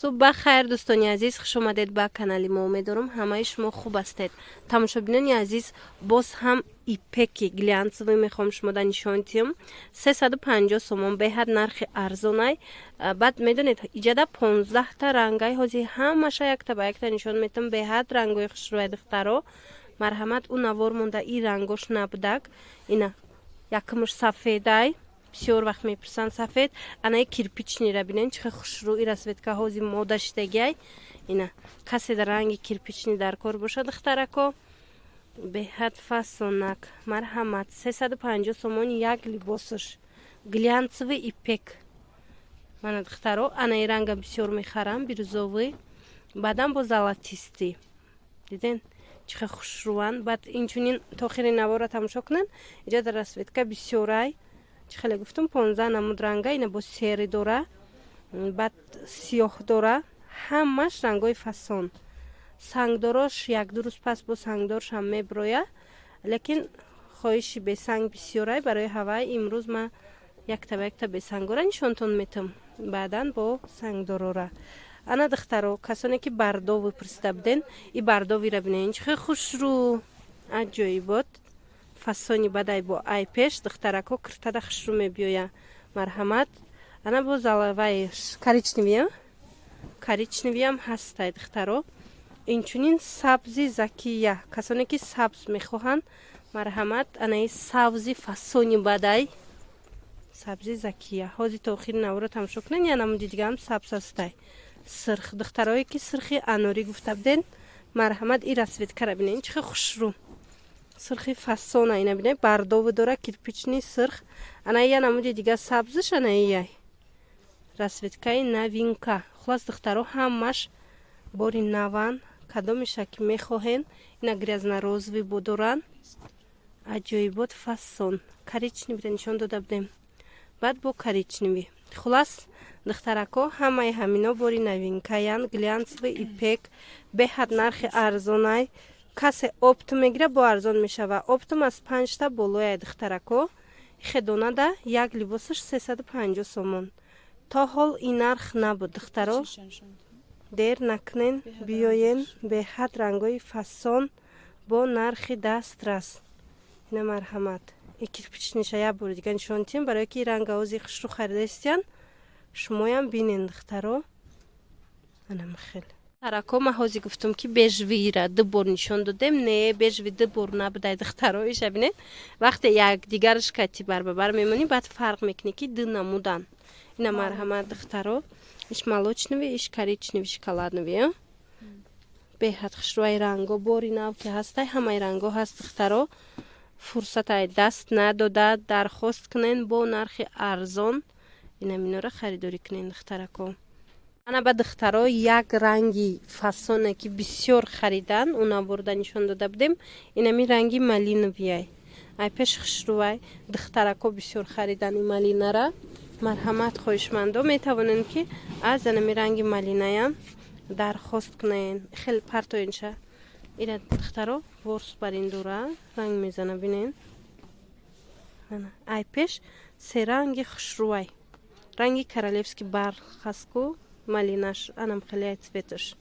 صبح خیر دوستانی عزیز، خوش آمدید به کانال ما. امیدوارم همه شما خوب هستید. تماشاچیان عزیز، باز هم ایپک گلانسوی میخوام شما را نشان دهم. 350 سومون به حد نرخ ارزانه. بعد میدونید ایجاد 15 تا رنگای هازی همش یک تا به یک تا نشان میتم. به حد رنگای خوشروی دخترا مرحمت اون نوار مونده ای رنگوش نبودک. اینا یکمش سفیدای بسیار وقت میپرسن سفید. انا کیرپیچنی را بینین چه خوشرویی رسویدکه هازی مودشتگی. اینا کسی در رنگ کیرپیچنی در کار باشه دخترکو به حد فاسونک مرحمت 350 سومون یک لباسش گلانسوی ایپک. من دخترو انا ای رنگ بسیار میخرم بیروزوی بعدم با زلاتیستی دیدین چه خوشروان. بعد اینچونین تا خیلی نوار را تماشا کنن. اینجا در رسویدکه بسیارای خیلی گفتم 15 نمود رنگا. اینا با سری داره بعد سیاه داره همش رنگای فسون. سنگداراش یک دو روز پس با سنگدارش هم میبرویه لیکن خواهشی به سنگ بسیاره برای هوای امروز من یک تا به سنگ را نشانتون میتم بعدن با سنگدارا را. انا دخترو کسانی که برداوی پرسیده بودین این برداوی را بینین چه خوش رو عجایبات فسونی بدای با ای پیش دخترکو کرتاده خوش رو میبیویه مرحمت. انا با زلوایش کریچنیوی هم هسته دخترو. اینچونین سبزی زکیه کسانی که سبز میخواهند مرحمت انا ای سبزی فسونی بدای سبزی زکیه هازی تاخیر نورا تماشا کنین. یا نمودی دیگه هم سبز هسته سرخ دخترایی که سرخی اناری گفته بدین مرحمت ای رسوید کرده بینین چه خوش رو سرخی فسونه. اینا بینه برداو داره کیرپیچنی سرخ. انا یا نمودی دیگه سبزش انا ای رسویدکای نوینکا. خلاص دخترو همش باری نوان کدامشه که میخواهین. اینا گرزنا روزوی بودورن عجایبات فسون کریچنی بیده نشان داده بدیم بعد با کریچنیوی. خلاص دخترکو همه همینا باری نوینکایان گلانسوی ایپک به حد نرخ ارزانه. کسی اپت میگیره با ارزان میشوه. اپتم از 5 تا بالای دخترکو خدونه ده یک لباسش 350 سومون. تا حال این نرخ نبود دخترو. دیر نکنین بیاین به حد رنگای فسون با نرخ دست رس. اینا مرحمت یکی پیچ یک بار دیگه نشان تیم برای که رنگ هازی خوش رو خریده استین شما هم بینین دخترو. انم خیلی ترکو ما هازی گفتم که بیجوی را دو بار نشان دادم. نه بیجوی دو بار نبوده دخترویش بینین وقتی یک دیگرش کتی بر بر میمونی بعد فرق میکنی که دو نمودن. اینا مرحمت دخترو ایش молочный ایش коричневый شکلاتنوی به حد خوشروی رنگو باری نو که هسته همه رنگو هست دخترو. فرصت های دست نداده درخواست کنین با نرخ ارزان اینا مینو را خریداری کنین دخترکو. انا به دخترا یک رنگی فسونه که بسیار خریدن اونا برده نشان داده بدیم. اینا می رنگی مالینویه ای پیش خوشروی دخترکو بسیار خریدن این مالینه را مرحمت خواهشمندو میتوانین که از اینمی رنگ مالینه هم درخواست کنین. خیلی پرتوینشه اینا دخترو ورس بر این دوره رنگ میزنه بینین. ای پیش سه رنگ خوشروی رنگی کرالفسکی برخسکو مالینش انم خیلی цветش